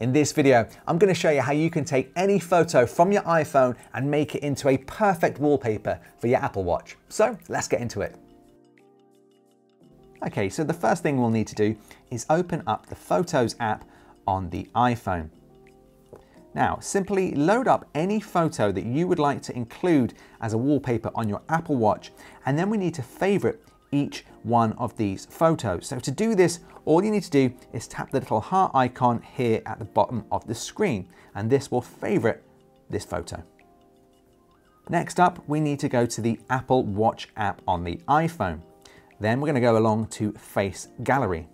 In this video, I'm going to show you how you can take any photo from your iPhone and make it into a perfect wallpaper for your Apple Watch. So let's get into it. Okay, so the first thing we'll need to do is open up the Photos app on the iPhone. Now, simply load up any photo that you would like to include as a wallpaper on your Apple Watch, and then we need to favorite each one of these photos. So to do this, all you need to do is tap the little heart icon here at the bottom of the screen, and this will favorite this photo. Next up, we need to go to the Apple Watch app on the iPhone. Then we're going to go along to Face Gallery.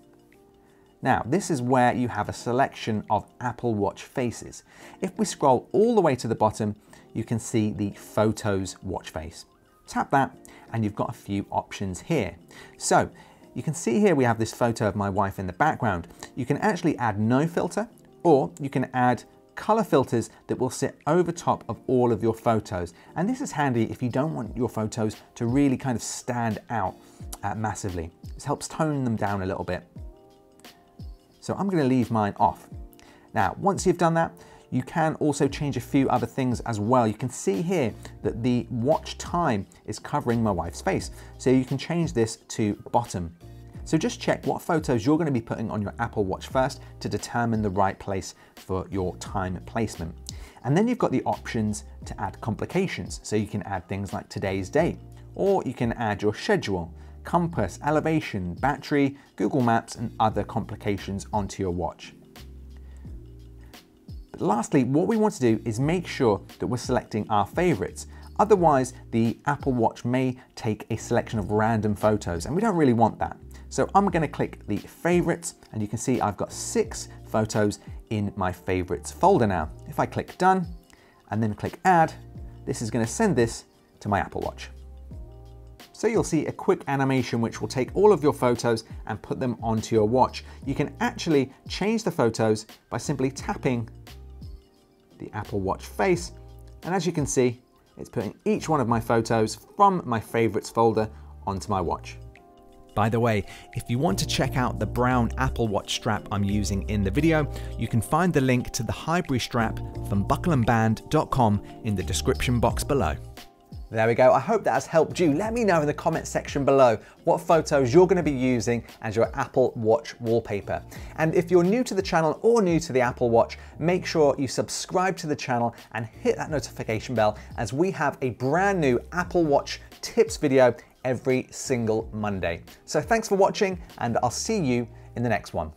Now, this is where you have a selection of Apple Watch faces. If we scroll all the way to the bottom, you can see the Photos watch face. Tap that and you've got a few options here. So you can see here we have this photo of my wife in the background. You can actually add no filter, or you can add color filters that will sit over top of all of your photos. And this is handy if you don't want your photos to really kind of stand out massively. This helps tone them down a little bit. So I'm going to leave mine off. Now, once you've done that, you can also change a few other things as well. You can see here that the watch time is covering my wife's face. So you can change this to bottom. So just check what photos you're going to be putting on your Apple Watch first to determine the right place for your time placement. And then you've got the options to add complications. So you can add things like today's date, or you can add your schedule, compass, elevation, battery, Google Maps, and other complications onto your watch. But lastly, what we want to do is make sure that we're selecting our favorites. Otherwise, the Apple Watch may take a selection of random photos, and we don't really want that. So I'm going to click the favorites, and you can see I've got 6 photos in my favorites folder now. If I click done and then click add, this is going to send this to my Apple Watch. So you'll see a quick animation which will take all of your photos and put them onto your watch. You can actually change the photos by simply tapping the Apple Watch face. And as you can see, it's putting each one of my photos from my favorites folder onto my watch. By the way, if you want to check out the brown Apple Watch strap I'm using in the video, you can find the link to the Highbury strap from buckleandband.com in the description box below. There we go. I hope that has helped you. Let me know in the comment section below what photos you're going to be using as your Apple Watch wallpaper. And if you're new to the channel or new to the Apple Watch, make sure you subscribe to the channel and hit that notification bell, as we have a brand new Apple Watch tips video every single Monday. So thanks for watching, and I'll see you in the next one.